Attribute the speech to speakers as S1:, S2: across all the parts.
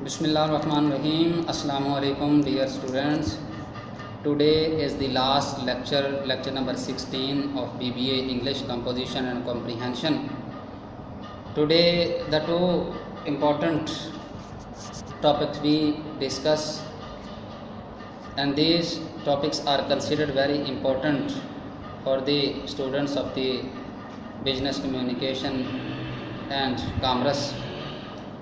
S1: Bismillahirrahmanirrahim. Assalamu alaikum, dear students. Today is the last lecture number 16 of BBA English Composition and Comprehension. Today, the two important topics we discuss, and these topics are considered very important for the students of the business communication and commerce,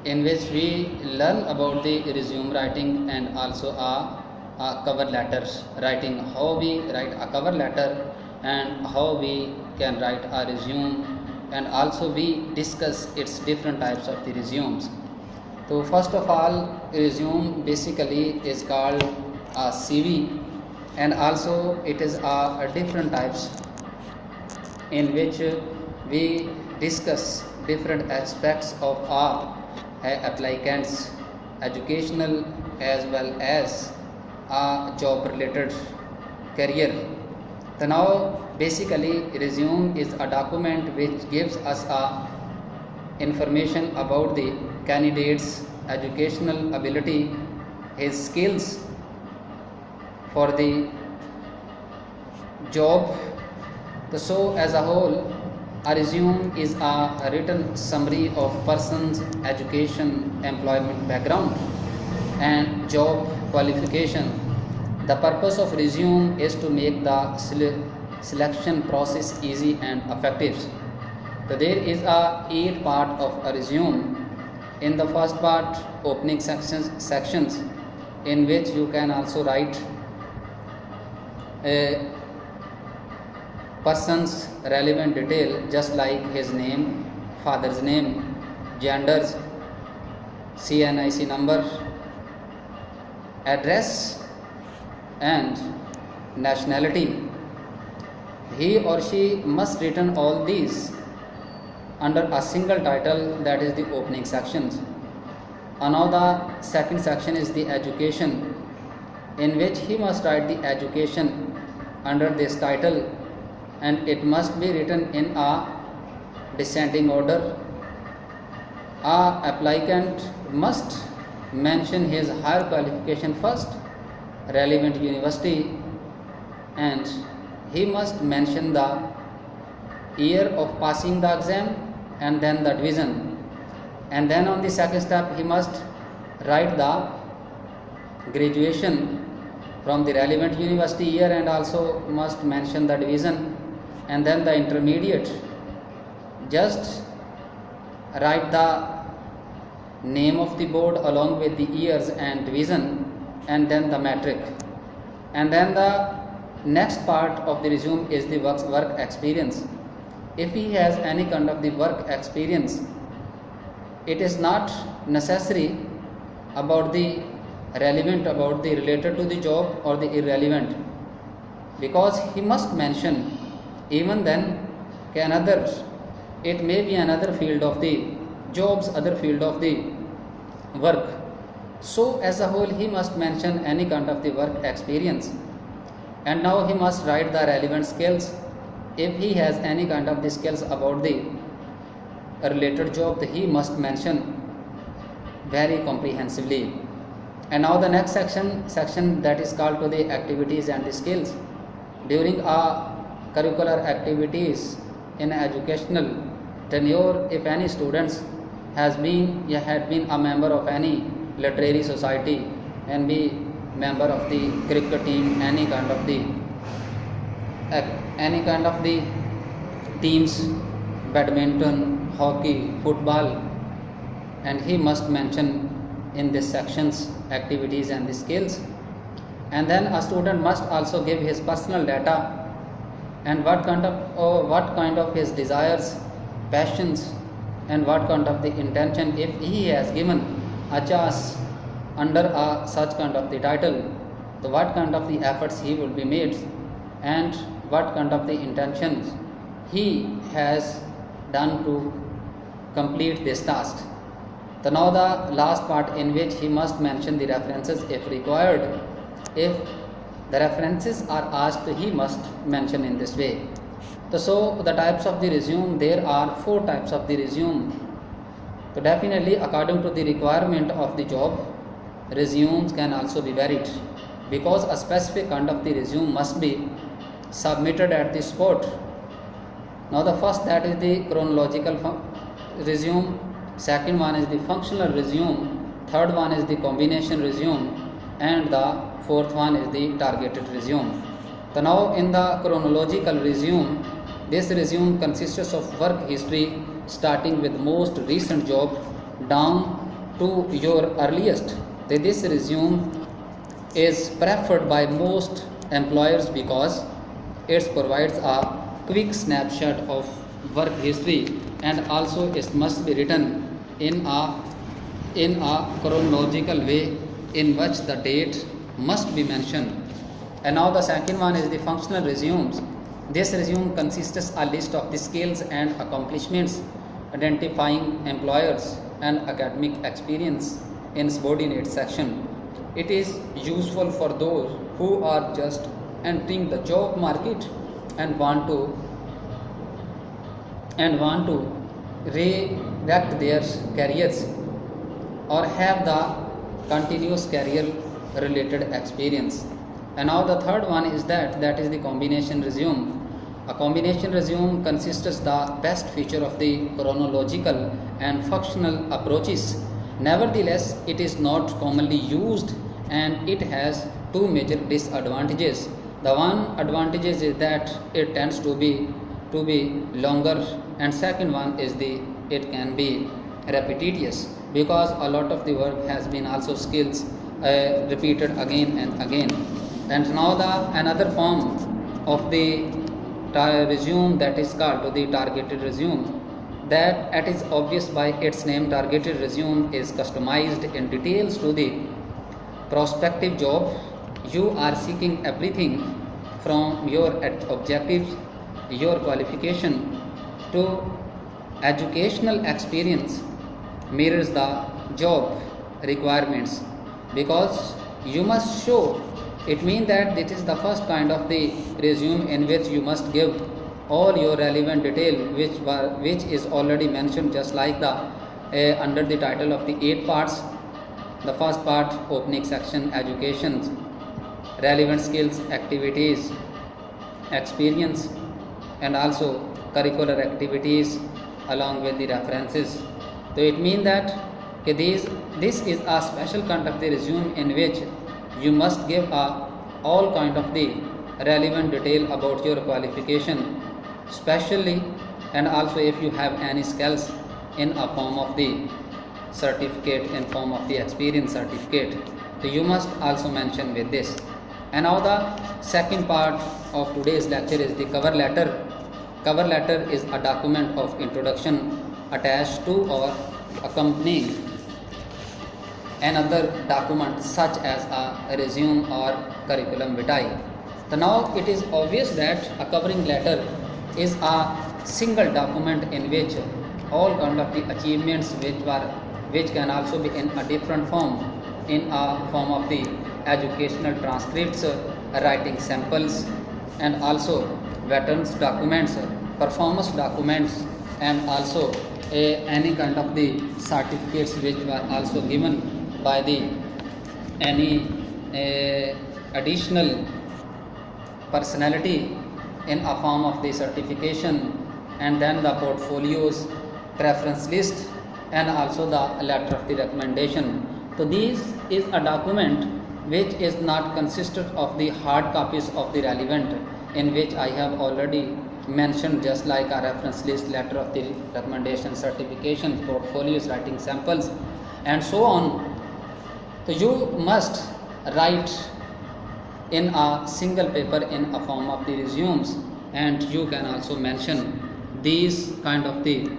S1: in which we learn about the resume writing and also a cover letter writing, how we write a cover letter and how we can write a resume, and also we discuss its different types of the resumes. So first of all, resume basically is called a CV, and also it is a different types in which we discuss different aspects of our applicants educational as well as a job related career. So now basically resume is a document which gives us a information about the candidate's educational ability, his skills for the job. So as a whole, a resume is a written summary of person's education, employment background, and job qualification. The purpose of resume is to make the selection process easy and effective. So there is a 8 part of a resume. In the first part, opening sections in which you can also write a person's relevant detail, just like his name, father's name, genders, CNIC number, address, and nationality. He or she must written all these under a single title, that is the opening sections. Another second section is the education, in which he must write the education under this title, and it must be written in a descending order. A applicant must mention his higher qualification first, relevant university, and he must mention the year of passing the exam and then the division. And then on the second step, he must write the graduation from the relevant university year and also must mention the division, and then the intermediate. Just write the name of the board along with the years and division, and then the metric. And then the next part of the resume is the work experience. If he has any kind of the work experience, it is not necessary about the relevant, about the related to the job or the irrelevant, because he must mention. Even then, it may be another field of the jobs, other field of the work. So as a whole, he must mention any kind of the work experience. And now he must write the relevant skills. If he has any kind of the skills about the related job, he must mention very comprehensively. And now the next section that is called to the activities and the skills. During a curricular activities in educational tenure, if any students had been a member of any literary society and be member of the cricket team, any kind of the teams, badminton, hockey, football, and he must mention in this sections activities and the skills. And then a student must also give his personal data and what kind of his desires, passions, and what kind of the intention, if he has given a chance under such kind of the title, so what kind of the efforts he will be made and what kind of the intentions he has done to complete this task. So now the last part, in which he must mention the references if required. If the references are asked, he must mention in this way. So the types of the resume, there are 4 types of the resume. So definitely according to the requirement of the job, resumes can also be varied, because a specific kind of the resume must be submitted at the spot. Now the first, that is the chronological resume, second one is the functional resume, third one is the combination resume, and the fourth one is the targeted resume. So now in the chronological resume, this resume consists of work history starting with most recent job down to your earliest. So this resume is preferred by most employers because it provides a quick snapshot of work history, and also it must be written in a chronological way in which the date must be mentioned. And now the second one is the functional resumes. This resume consists a list of the skills and accomplishments, identifying employers and academic experience in subordinate section. It is useful for those who are just entering the job market and want to redirect their careers or have the continuous career related experience. And now the third one is that is the combination resume. A combination resume consists the best feature of the chronological and functional approaches. Nevertheless, it is not commonly used and it has two major disadvantages. The one advantage is that it tends to be longer, and second one is it can be repetitious, because a lot of the work has been also skills repeated again and again. And now the another form of the resume, that is called the targeted resume, that it is obvious by its name. Targeted resume is customized in details to the prospective job. You are seeking everything from your objectives, your qualification to educational experience mirrors the job requirements, because you must show. It means that this is the first kind of the resume in which you must give all your relevant detail, which is already mentioned, just like the under the title of the 8 parts. The first part, opening section, education, relevant skills, activities, experience, and also curricular activities along with the references. So it means that this is a special kind of the resume in which you must give all kind of the relevant detail about your qualification, especially, and also if you have any skills in a form of the certificate, in form of the experience certificate. So you must also mention with this. And now the second part of today's lecture is the cover letter. Cover letter is a document of introduction attached to or accompanying another document such as a resume or curriculum vitae. So now it is obvious that a covering letter is a single document in which all kind of the achievements which can also be in a different form, in a form of the educational transcripts, writing samples, and also veterans documents, performance documents, and also any kind of the certificates which were also given by the any additional personality in a form of the certification, and then the portfolios, preference list, and also the letter of the recommendation. So this is a document which is not consisted of the hard copies of the relevant, in which I have already mentioned, just like a reference list, letter of the recommendation, certification, portfolios, writing samples, and so on. So you must write in a single paper in a form of the resumes, and you can also mention these kind of the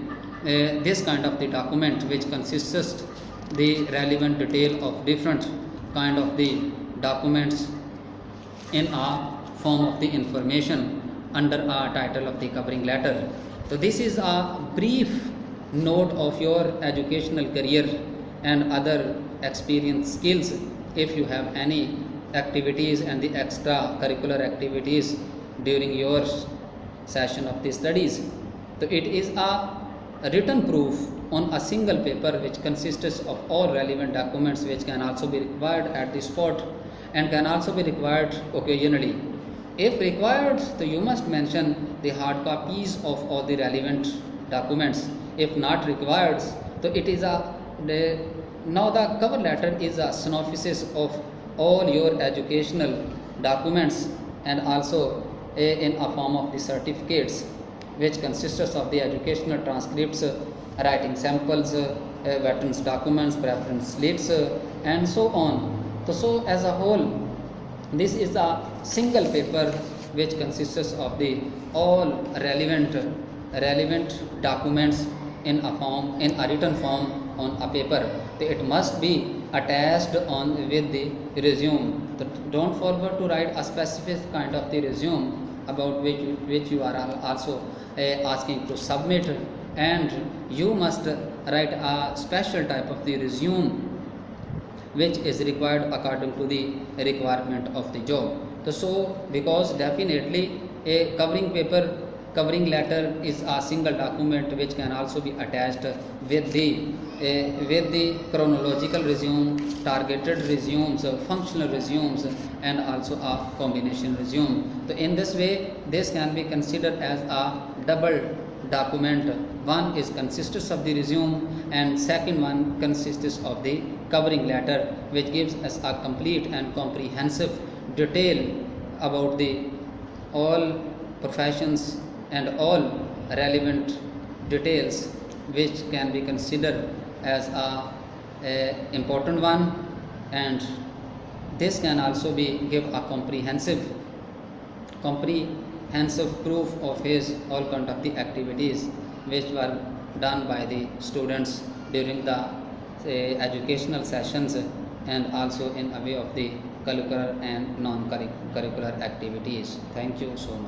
S1: this kind of the document which consists the relevant detail of different kind of the documents in a form of the information under a title of the covering letter. So this is a brief note of your educational career and other experience skills, if you have any activities and the extra curricular activities during your session of the studies. So it is a written proof on a single paper which consists of all relevant documents which can also be required at the spot and can also be required occasionally. If required, so you must mention the hard copies of all the relevant documents. If not required, so it is now the cover letter is a synopsis of all your educational documents and also in a form of the certificates which consists of the educational transcripts, writing samples, veterans documents, preference slips, and so on. So as a whole, this is a single paper which consists of the all relevant documents in a written form on a paper. So it must be attached on with the resume. So don't forget to write a specific kind of the resume about which you are also asking to submit, and you must write a special type of the resume which is required according to the requirement of the job. So because definitely a covering letter is a single document which can also be attached with the chronological resume, targeted resumes, functional resumes, and also a combination resume. So in this way, this can be considered as a double document. One is consists of the resume and second one consists of the covering letter, which gives us a complete and comprehensive detail about the all professions and all relevant details which can be considered as a important one, and this can also be give a comprehensive proof of his all kind of the activities which were done by the students during the educational sessions and also in a way of the curricular and non-curricular activities. Thank you so much.